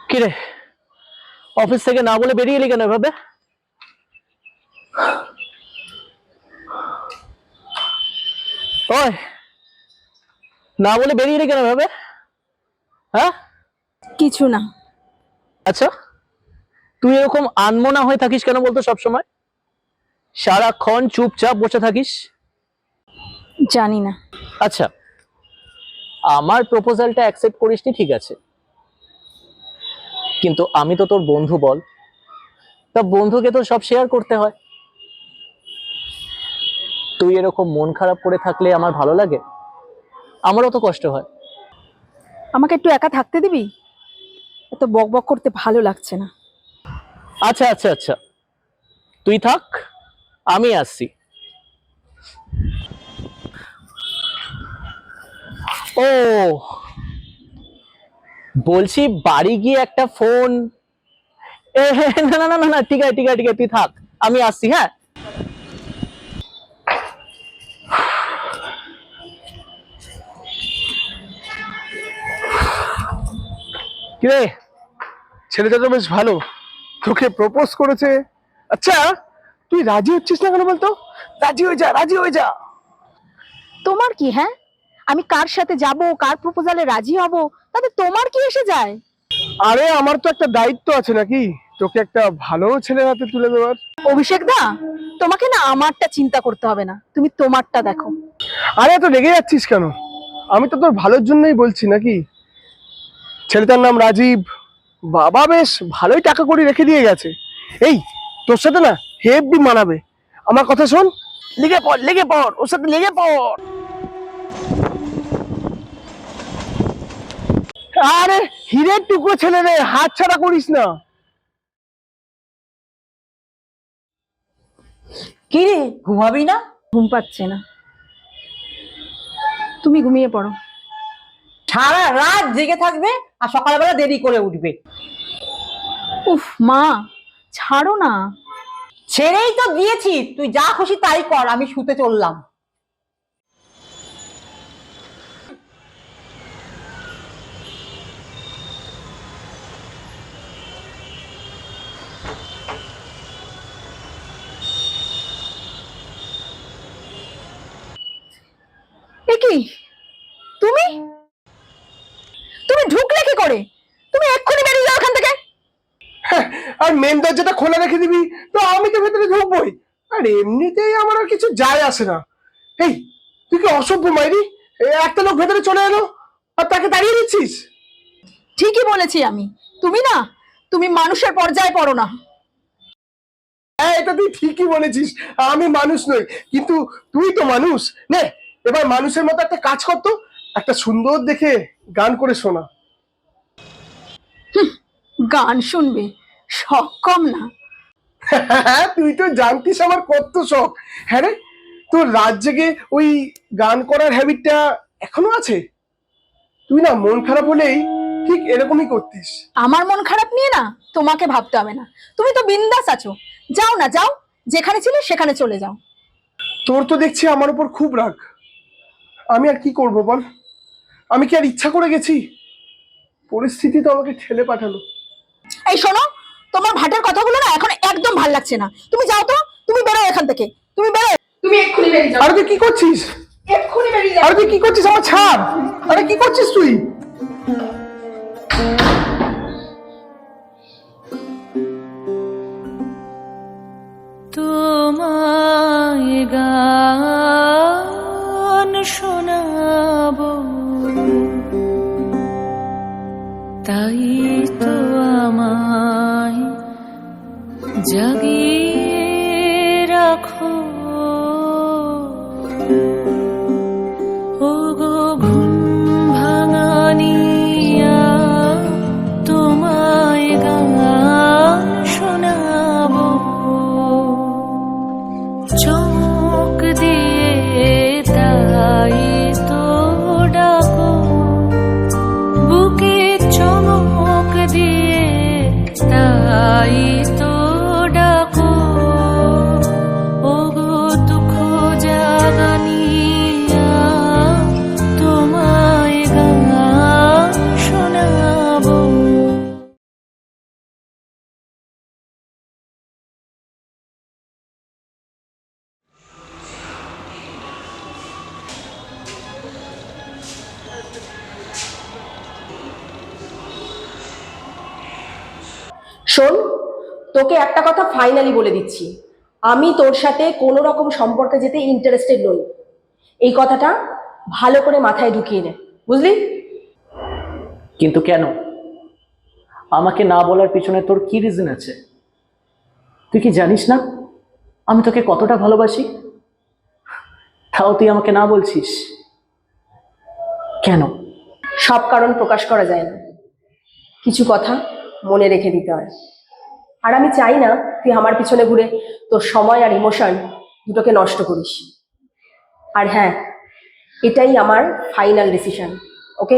কিরে, অফিস থেকে না বলে বেরিয়ে এলি কেন এভাবে? ওই, না বলে বেরিয়ে এলি কেন এভাবে? হ্যাঁ, কিছু না। আচ্ছা, তুই এরকম আনমনা হয়ে থাকিস কেন বলতো? সবসময় সারাক্ষণ চুপচাপ বসে থাকিস। জানি না। আচ্ছা, আমার প্রপোজালটা অ্যাকসেপ্ট করিসনি, ঠিক আছে, কিন্তু আমি তো তোর বন্ধু, বল। তা বন্ধুকে তো সব শেয়ার করতে হয়। তুই এরকম মন খারাপ করে থাকলে আমার ভালো লাগে, আমারও তো কষ্ট হয়। আমাকে একটু একা থাকতে দিবি? এত বক বক করতে ভালো লাগছে না। আচ্ছা আচ্ছা আচ্ছা, তুই থাক, আমি আসছি। ও, বলছি বাড়ি গিয়ে একটা ফোন। না না না না না, ঠিক আছে ঠিক আছে ঠিক আছে, তুই থাক, আমি আসছি। হ্যাঁ, কিরে, ছেলেটা তো বেশ ভালো, তোকে প্রপোজ করেছে। আচ্ছা, তুই রাজি হচ্ছিস না কেন বলতো? রাজি হয়ে যা, রাজি হয়ে যা। তোমার কি? হ্যাঁ, আমি কার সাথে যাব, কার প্রপোজালে রাজি হব, তাতে তোমার কি এসে যায়? আরে আমার তো একটা দায়িত্ব আছে নাকি, তোকে একটা ভালো ছেলের হাতে তুলে দেওয়ার। অভিষেক দা, তোমাকে না আমারটা চিন্তা করতে হবে না, তুমি তোমারটা দেখো। আরে এত রেগে যাচ্ছিস কেন? আমি তো তোর ভালোর জন্যই বলছি নাকি। ছেলেটার নাম রাজীব, বাবা বেশ ভালোই টাকা কড়ি রেখে দিয়ে গেছে। এই, তোর সাথে না হেব্বি মানাবে। আমার কথা শোন, লেগে পড়, লেগে পড়, ওর সাথে লেগে পড়। আরে হীরের টুকরো ছেলে রে, হাত ছাড়া করিস না। কি রে, ঘুমাবি না? ঘুম পাচ্ছে না, তুমি ঘুমিয়ে পড়ো। সারা রাত জেগে থাকবে আর সকালবেলা দেরি করে উঠবে। উফ মা, ছাড়ো না। ছেড়েই তো দিয়েছি, তুই যা খুশি তাই কর, আমি শুতে চললাম। এ কি, তুমি তুমি ঢুকলে কি করে? তুমি এক্ষুনি বেরিয়ে যাও এখান থেকে। আর মেন দরজাটা খোলা রেখে দিবি তো আমি তো ভেতরে ঢুকবোই। আর এমনিতেই আমার আর কিছু যায় আসে না। এই, তুই কি অসভ্য মাইরি? একটা লোক ভেতরে চলে এলো আর তাকে তাড়িয়ে দিচ্ছিস? ঠিকই বলেছি আমি, তুমি না, তুমি মানুষের পর্যায়ে পড়ো না। হ্যাঁ, এটা তুই ঠিকই বলেছিস, আমি মানুষ নই, কিন্তু তুই তো মানুষ। নে, এবার মানুষের মতো একটা কাজ করতো, একটা সুন্দর দেখে গান করে শোনা। গান শুনবে? শখ কম না। হ্যাঁ, তুই তো জানতিস আমার কত শখ। হ্যাঁ রে, তোর রাত জেগে ওই গান করার হ্যাবিটটা এখনো আছে? তুই না মন খারাপ হলেই ঠিক এরকমই করতিস। আমার মন খারাপ নিয়ে না তোমাকে ভাবতে হবে না, তুমি তো বিন্দাস আছো। যাও না, যাও, যেখানে ছিলে সেখানে চলে যাও। তোর তো দেখছি আমার উপর খুব রাগ। আমি আর কি করব বল? আমি কি আর ইচ্ছা করে গেছি? পরিস্থিতি তো আমাকে ঠেলে পাঠালো। এই শোনো, তোমার ভাটের কথাগুলো না এখন একদম ভাল লাগছে না। তুমি যাও তো, তুমি বেরো এখান থেকে, তুমি বেরো, তুমি এক্ষুনি বেরিয়ে যাও। আরে তুই কি করছিস? এক্ষুনি বেরিয়ে যাও। আরে তুই কি করছিস? আমার ছাড়। আরে কি করছিস তুই? তোমায় গান শোনাবো, তাই তো আমায় জাগিয়ে রাখো। ওগো ঘুম ভাঙানিয়া, তোমায় গান শোনাবো, চোখ দিয়ে তাই তো ডাকো, বুকে চমক দিয়ে তাই তো ডাকো। ওগো দুঃখ জাগানি শোন, তোকে একটা কথা ফাইনালি বলে দিচ্ছি, আমি তোর সাথে কোনো রকম সম্পর্কে যেতে ইন্টারেস্টেড নই। এই কথাটা ভালো করে মাথায় ঢুকিয়ে নে, বুঝলি? কিন্তু কেন? আমাকে না বলার পিছনে তোর কি রিজন আছে? তুই কি জানিস না আমি তোকে কতটা ভালোবাসি? তাও তুই আমাকে না বলছিস কেন? সব কারণ প্রকাশ করা যায় না, কিছু কথা মনে রেখে দিতে হয়। আর আমি চাই না তুই আমার পিছনে ঘুরে তোর সময় আর ইমোশন দুটোকে নষ্ট করিস। আর হ্যাঁ, এটাই আমার ফাইনাল ডিসিশন, ওকে?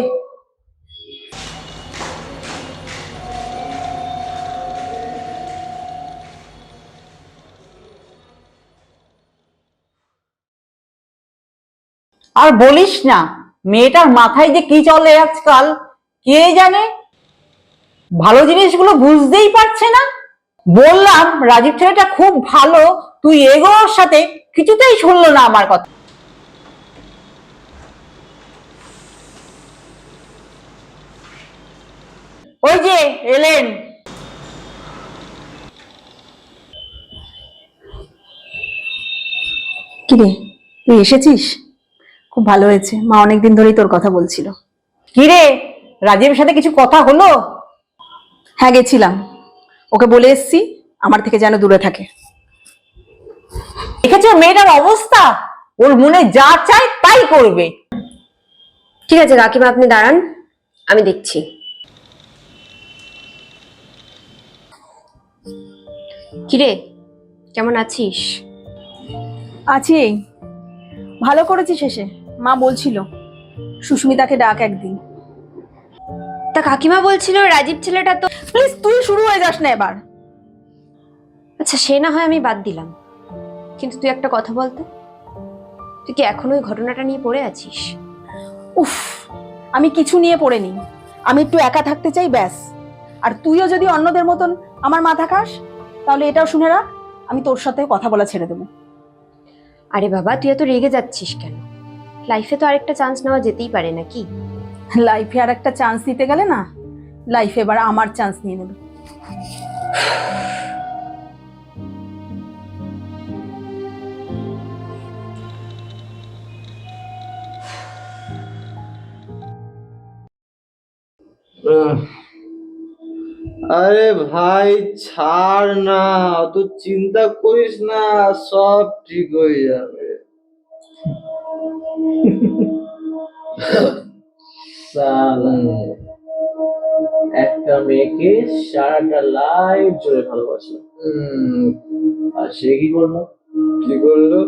আর বলিস না, মেয়েটার মাথায় যে কি চলে আজকাল কে জানে, ভালো জিনিসগুলো বুঝতেই পারছে না। বললাম রাজীব ছেলেটা খুব ভালো, তুই এগোর সাথে, কিছুতেই শুনলো না আমার কথা। ওই যে এলেন। কিরে, তুই এসেছিস? খুব ভালো হয়েছে, মা অনেকদিন ধরেই তোর কথা বলছিল। কিরে, রাজীবের সাথে কিছু কথা হলো? হ্যাঁ, গেছিলাম, ওকে বলে এসছি আমার থেকে যেন দূরে থাকে। দেখেছো মেয়েটার অবস্থা, ওর মনে যা চায় তাই করবে। ঠিক আছে কাকিমা, আপনি দাঁড়ান, আমি দেখছি। কিরে, কেমন আছিস? আছি, ভালো করেছিস এসে। মা বলছিল সুস্মিতাকে ডাক একদিন। তা কাকিমা বলছিল রাজীব ছেলেটা তো। প্লিজ তুই শুরু হয়ে যাস না এবার। আচ্ছা সে না হয় আমি বাদ দিলাম, কিন্তু তুই একটা কথা বলতো, তুই কি এখনো ওই ঘটনাটা নিয়ে পড়ে আছিস? উফ, আমি কিছু নিয়ে পড়েনি, আমি একটু একা থাকতে চাই ব্যাস। আর তুইও যদি অন্যদের মতন আমার মাথা খাস তাহলে এটাও শুনে রাখ, আমি তোর সাথে কথা বলা ছেড়ে দেবো। আরে বাবা, তুই এত রেগে যাচ্ছিস কেন? লাইফে তো আরেকটা চান্স নেওয়া যেতেই পারে নাকি? লাইফে আর একটা চান্স নিতে গেলে না, লাইফে এবার আমার চান্স নিয়ে নেবে। আরে ভাই ছাড় না, অত চিন্তা করিস না, সব ঠিক হয়ে যাবে। সালা, একটা মেয়েকে সারাটা লাইফ জুড়ে ভালোবাসলো, আর সে কি করলো? কি করলো?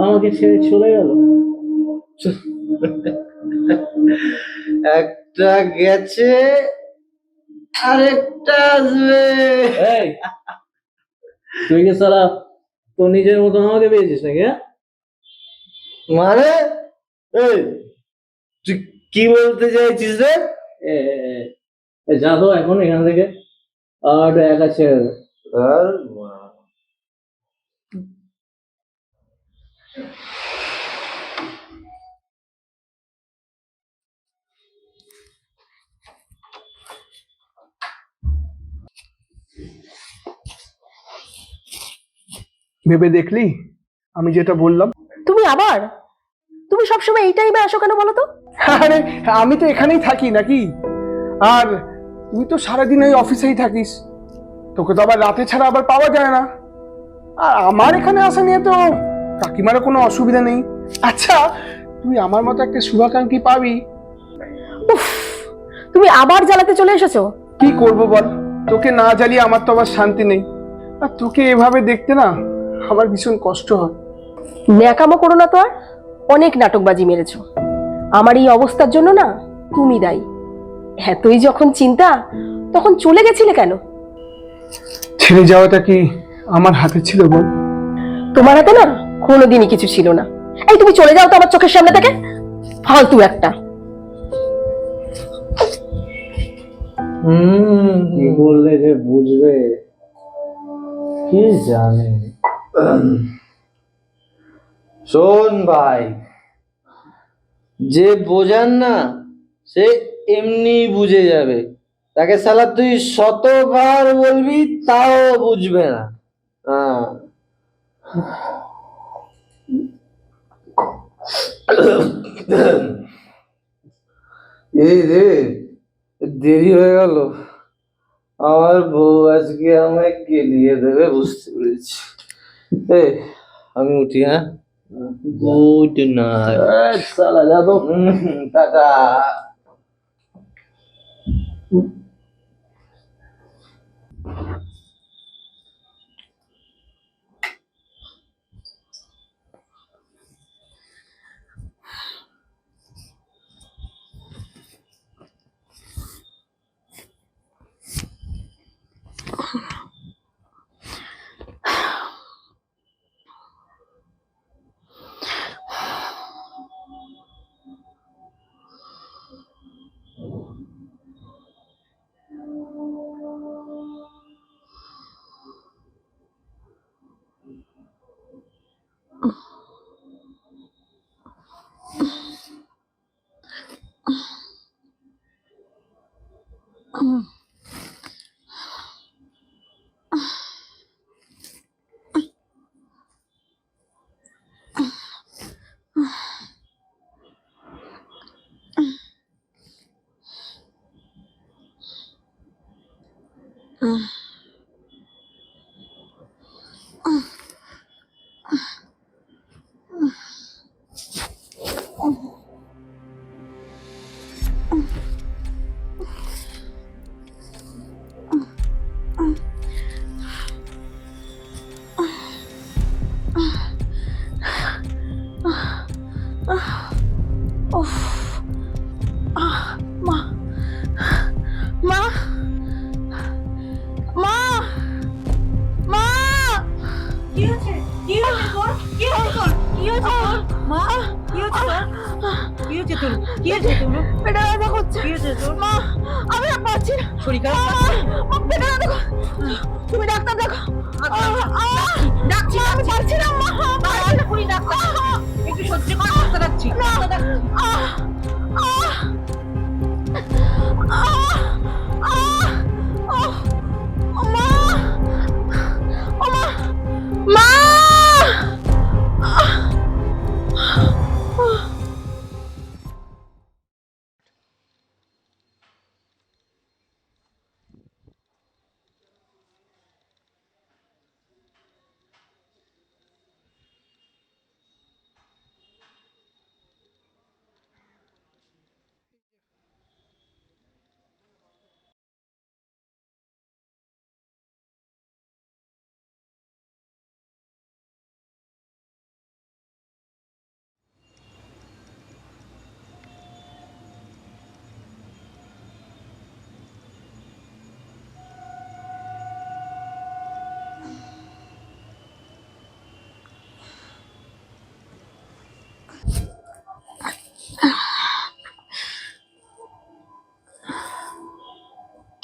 আমাকে ছেড়ে চলে গেল। একটা গেছে, আরেকটা আসবে। এই, তুই কি সালা তোর নিজের মতন আমাকে পেয়েছিস নাকি? হ্যাঁ? মানে এই তুই কি বলতে চাইছিস রে? এ, যা তো এখন এখান থেকে, আর একা ছেড়ে দে। আর মা। ভেবে দেখলি আমি যেটা বললাম? তুমি আবার, তুমি সবসময় এই টাইমে আসো কেন বলো তো? আরে আমি তো এখানেই থাকি নাকি? আর তুই তো সারাদিন ওই অফিসেই থাকিস, তোকে তো আবার রাতে ছাড়া আবার পাওয়া যায় না। আর আমার এখানে আসা নিয়ে তো কাকিমারও কোনো অসুবিধা নেই। আচ্ছা, তুই আমার মতো একটা শুভাকাঙ্ক্ষী পাবি। উফ, তুমি আবার জ্বালাতে চলে এসেছো। কি করব বল, তোকে না জ্বালিয়ে আমার তো আবার শান্তি নেই। আর তোকে এভাবে দেখতে না আমার ভীষণ কষ্ট হয়। ন্যাকামো করো না তো, আর অনেক নাটকবাজি মেরেছো। আমার এই অবস্থার জন্য না তুমি দায়ী। এতই যখন চিন্তা তখন চলে গেছিলে কেন? ছেড়ে যাওয়াটা কি আমার হাতে ছিল বল? তোমার হাতে না কোনোদিনই কিছু ছিল না। এই তুমি চলে যাও তো আমার চোখের সামনে থেকে, ফালতু একটা। কি বললে যে বুঝবে কে জানে। শোন ভাই, যে বোঝান না সে এমনি বুঝে যাবে, তাকে শালা তুই শতবার বলবি তাও বুঝবে না। হ্যাঁ। এই রে, দেরি হয়ে গেল, আমার বউ আজকে আমায় কেলিয়ে দেবে বুঝতে পেরেছি। এই, আমি উঠি, হ্যাঁ? Good night. সালা যাবো। টাটা। কি হচ্ছে? কি হচ্ছে তোর? কি হচ্ছে তোর? কি হচ্ছে তোর? মা, কি হচ্ছে তোর? কি হচ্ছে তোর? কি হচ্ছে তোর? পেটে ব্যথা করছে। কি হচ্ছে তোর? মা, আমি আর পারছি না। শরীর খারাপ মা, লাগছে? মা, পেটে ব্যথা করছে। তুমি ডাক্তার দেখো। ডাকছি, আমি পারছি না, মা, পারছি না। পুরি ডাক্তার। একটু সহ্য কর, ডাক্তার ডাকছি। ডাক্তার ডাকছি।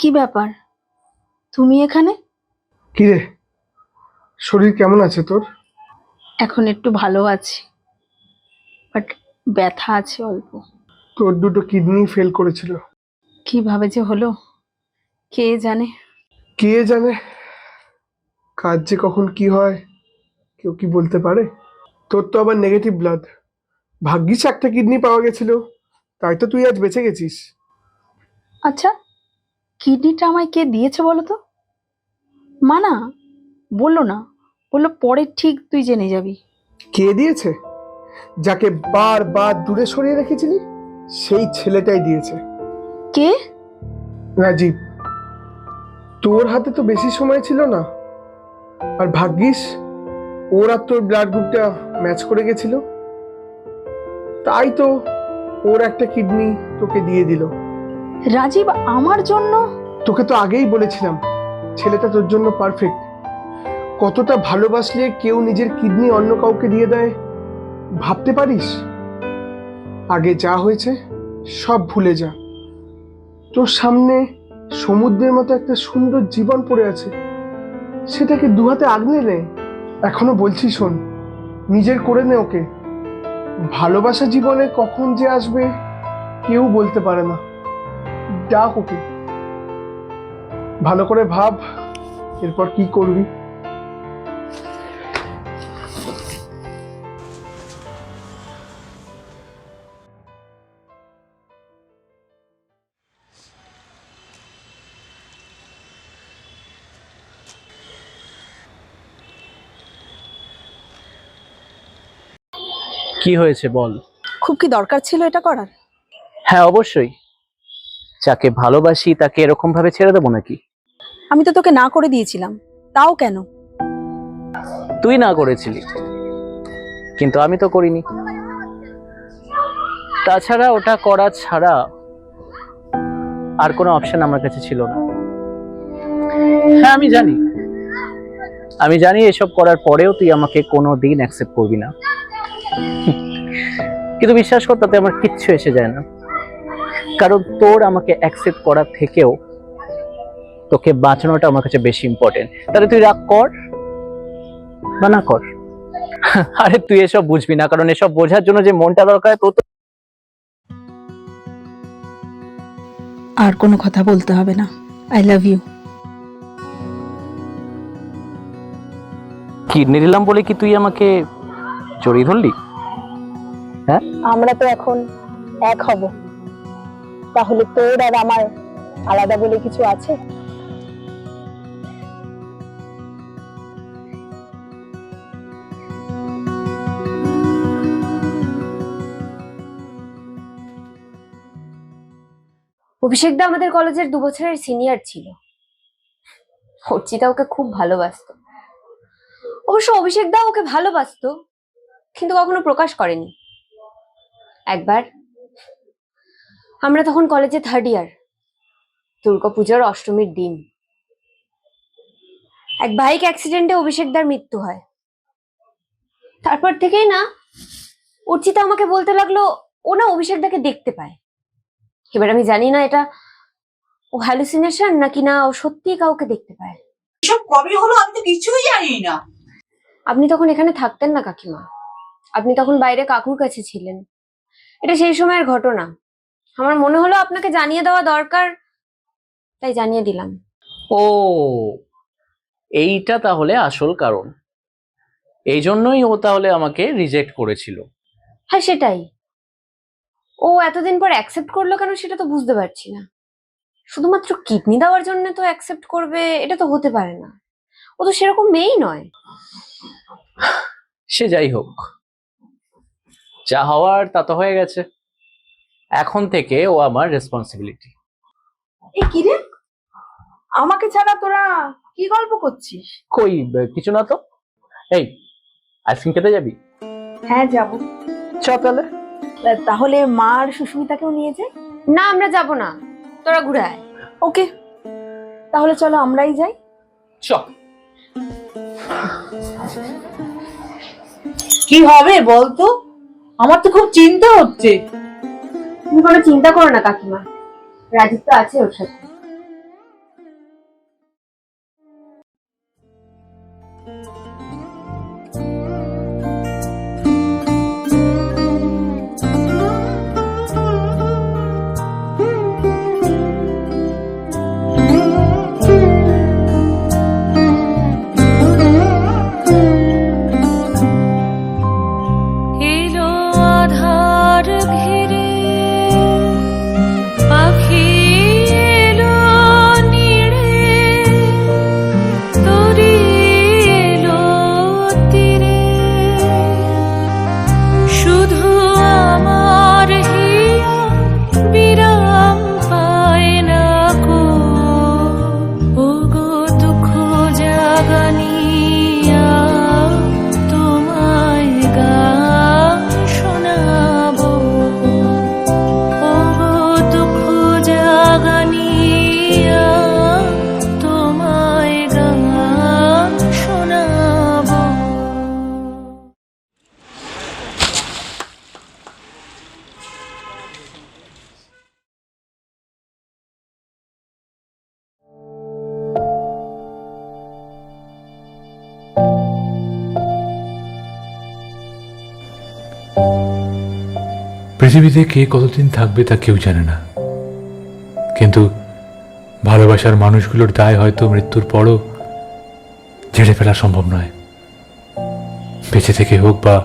কি ব্যাপার, তুমি এখানে? কি রে, শরীর কেমন আছে তোর? এখন একটু ভালো আছি, বাট ব্যথা আছে অল্প। তোর দুটো কিডনি ফেল করেছিল। কিভাবে যে হলো কে জানে। কে জানে, কাজ যে কখন কি হয় কেউ কি বলতে পারে। তোর তো আবার নেগেটিভ ব্লাড, ভাগ্যিস একটা কিডনি পাওয়া গেছিল, তাই তো তুই আজ বেঁচে গেছিস। আচ্ছা, কিডনিটা আমায় কে দিয়েছে বলো তো? মা না, বললো না, বললো পরে ঠিক তুই জেনে যাবি। কে দিয়েছে? যাকে বারবার দূরে সরিয়ে রেখেছিলি সেই ছেলেটাই দিয়েছে। কে? রাজীব। তোর হাতে তো বেশি সময় ছিল না, আর ভাগ্যিস ওর আর তোর ব্লাড গ্রুপটা ম্যাচ করে গেছিল, তাই তো ওর একটা কিডনি তোকে দিয়ে দিল। রাজীব আমার জন্য? তোকে তো আগেই বলেছিলাম ছেলেটা তোর জন্য পারফেক্ট। কতটা ভালোবাসলে কেউ নিজের কিডনি অন্য কাউকে দিয়ে দেয় ভাবতে পারিস? আগে যা হয়েছে সব ভুলে যা। তোর সামনে সমুদ্রের মতো একটা সুন্দর জীবন পড়ে আছে, সেটাকে দুহাতে আগলে নে। এখনো বলছি শোন, নিজের করে নে ওকে। ভালোবাসা জীবনে কখন যে আসবে কেউ বলতে পারে না। ডাক ওকে। ভালো করে ভাব এরপর কি করবি। কি হয়েছে বল। খুব কি দরকার ছিল এটা করার? হ্যাঁ অবশ্যই, যাকে ভালোবাসি তাকে এরকম ভাবে ছেড়ে দেবো নাকি? আমি তো তোকে না করে দিয়েছিলাম, তাও কেন? তুই না করেছিলি, কিন্তু আমি তো করিনি। তাছাড়া ওটা করা ছাড়া আর কোনো অপশন আমার কাছে ছিল না। হ্যাঁ আমি জানি এসব করার পরেও তুই আমাকে কোনোদিন অ্যাকসেপ্ট করবি না, কিন্তু বিশ্বাস কর তাতে আমার কিচ্ছু এসে যায় না। কারণ তোর আমাকে অ্যাকসেপ্ট করার থেকেও তোকে বাঁচানোটা আমার কাছে বেশি ইম্পর্টেন্ট। তাহলে তুই রাগ কর বা না কর, আরে তুই এসব বুঝবি না, কারণ এসব বোঝার জন্য যে মনটা দরকার তোর তো। আর কোনো কথা বলতে হবে না, আই লাভ ইউ। কিডনি দিলাম বলে কি তুই আমাকে জড়িয়ে ধরলি? হ্যাঁ, আমরা তো এখন এক হব, তাহলে তোর আর আমার আলাদা বলে কিছু আছে? অভিষেক দা আমাদের কলেজের 2 বছরের সিনিয়র ছিল। অর্চিতা ওকে খুব ভালোবাসতো। অবশ্য অভিষেক দা ওকে ভালোবাসতো, কিন্তু কখনো প্রকাশ করেনি। একবার আমরা তখন কলেজে 3rd ইয়ার, দুর্গাপূজার অষ্টমীর দিন, এক বাইক অ্যাক্সিডেন্টে অভিষেক দার মৃত্যু হয়। তারপর থেকেই না অর্চিতা আমাকে বলতে লাগলো ও না অভিষেক দাকে দেখতে পায়। এবার আমি জানি না এটা ও হ্যালুসিনেশন নাকি না ও সত্যিই কাউকে দেখতে পায়। এসব কবে হলো আমি তো কিছুই জানি না। আপনি তখন এখানে থাকতেন না কাকিমা, আপনি তখন বাইরে কাকুর কাছে ছিলেন। এটা সেই সময়ের ঘটনা। আমার মনে হলো আপনাকে জানিয়ে দেওয়া দরকার, তাই জানিয়ে দিলাম। ও, এইটা তাহলে আসল কারণ, এই জন্যই ও তাহলে আমাকে রিজেক্ট করেছিল। হ্যাঁ সেটাই, ও এতদিন পর অ্যাকসেপ্ট করলো কেন সেটা তো বুঝতে পারছি না। শুধুমাত্র কিডনি দেওয়ার জন্য তো অ্যাকসেপ্ট করবে, এটা তো হতে পারে না। ও তো সেরকম মেয়েই নয়। সে যাই হোক, যা হওয়ার তা তো হয়ে গেছে। এখন থেকে ও আমার রেসপন্সিবিলিটি। এই কি রে, আমাকে ছাড়া তোরা কি গল্প করছিস? কই কিছু না তো। এই, আইসক্রিম খেতে যাবি? হ্যাঁ যাবো। চ তাহলে। তাহলে মা আর সুস্মিতাকেও নিয়ে যাই। না আমরা যাব না, তোরা ঘুরে আয়। ওকে, তাহলে চলো আমরাই যাই। চ। কি হবে বলতো, আমার তো খুব চিন্তা হচ্ছে। তুমি কোনো চিন্তা করো না কাকিমা, রাজীব তো আছে ওর সাথে। এলো আধার ঘিরে পাখি এলো নিড়ে, তরি এলো তীরে, শুধু আমার হিয়া বিরাম পায় না কো। ওগো দুঃখ জাগানিয়া তোমায় গান শোনাবো, ওগো দুঃখ জাগানিয়া তোমায় গান শোনাবো। পৃথিবীতে কে কতদিন থাকবে তা কেউ জানে না, কিন্তু ভালোবাসার মানুষগুলোর দায় হয়তো মৃত্যুর পরও ঝেড়ে ফেলা সম্ভব নয়। বেঁচে থেকে হোক বা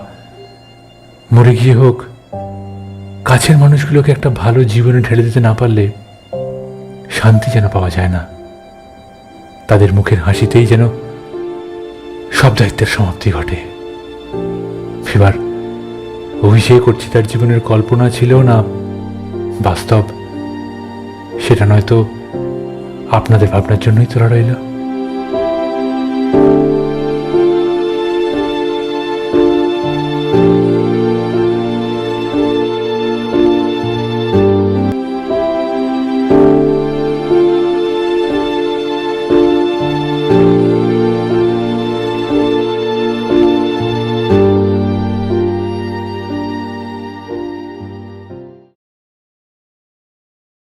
মরে গিয়ে হোক, কাছের মানুষগুলোকে একটা ভালো জীবনে ঢেলে দিতে না পারলে শান্তি যেন পাওয়া যায় না। তাদের মুখের হাসিতেই যেন সব দায়িত্বের সমাপ্তি ঘটে। এবার অভিষেক অর্চিতার জীবনের কল্পনা ছিল না বাস্তব, সেটা নয়তো আপনাদের ভাবনার জন্যই তোলা রইল।